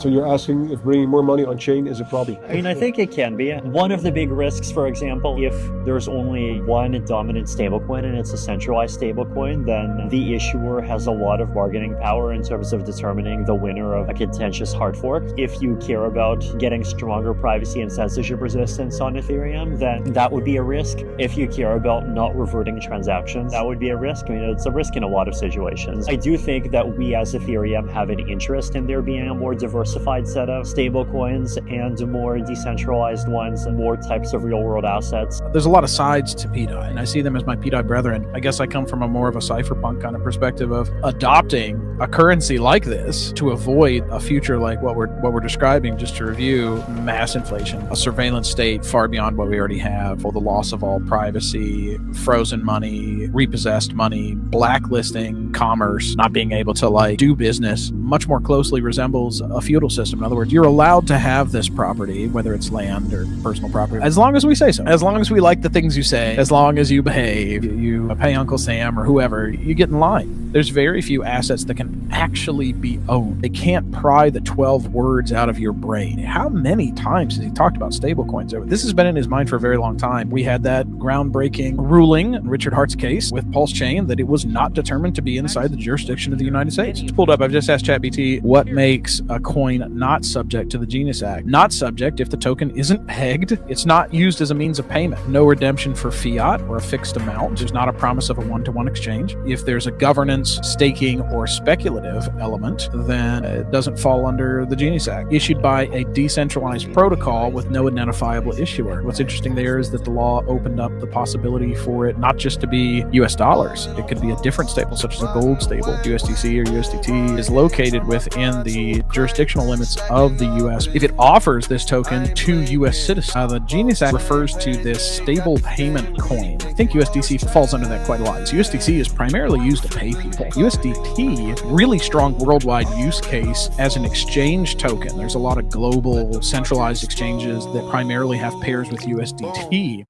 So you're asking if bringing more money on chain is a problem? I mean, I think it can be. One of the big risks, for example, if there's only one dominant stablecoin and it's a centralized stablecoin, then the issuer has a lot of bargaining power in terms of determining the winner of a contentious hard fork. If you care about getting stronger privacy and censorship resistance on Ethereum, then that would be a risk. If you care about not reverting transactions, that would be a risk. I mean, it's a risk in a lot of situations. I do think that we as Ethereum have an interest in there being a more diversified set of stable coins and more decentralized ones and more types of real world assets. There's a lot of sides to pDAI, and I see them as my pDAI brethren. I guess I come from a more of a cypherpunk kind of perspective of adopting a currency like this to avoid a future like what we're describing. Just to review, mass inflation, a surveillance state far beyond what we already have, or the loss of all privacy, frozen money, repossessed money, blacklisting commerce, not being able to do business, much more closely resembles a feudal system. In other words, you're allowed to have this property, whether it's land or personal property, as long as we say so. As long as we like the things you say, as long as you behave, you pay Uncle Sam or whoever, you get in line. There's very few assets that can actually be owned. They can't pry the 12 words out of your brain. How many times has he talked about stablecoins? This has been in his mind for a very long time. We had that groundbreaking ruling in Richard Hart's case with PulseChain that it was not determined to be inside the jurisdiction of the United States. It's pulled up. I've just asked ChatGPT what makes a coin not subject to the Genius Act. Not subject if the token isn't pegged, it's not used as a means of payment, no redemption for fiat or a fixed amount, there's not a promise of a one-to-one exchange. If there's a governance, staking, or speculative element, then it doesn't fall under the Genius Act. Issued by a decentralized protocol with no identifiable issuer. What's interesting there is that the law opened up the possibility for it not just to be US dollars, it could be a different stable, such as a gold stable. USDC or USDT is located within the jurisdictional limits of the US if it offers this token to US citizens. The Genius Act refers to this stable payment coin. I think USDC falls under that quite a lot. So USDC is primarily used to pay people. USDT, really strong worldwide use case as an exchange token. There's a lot of global centralized exchanges that primarily have pairs with USDT.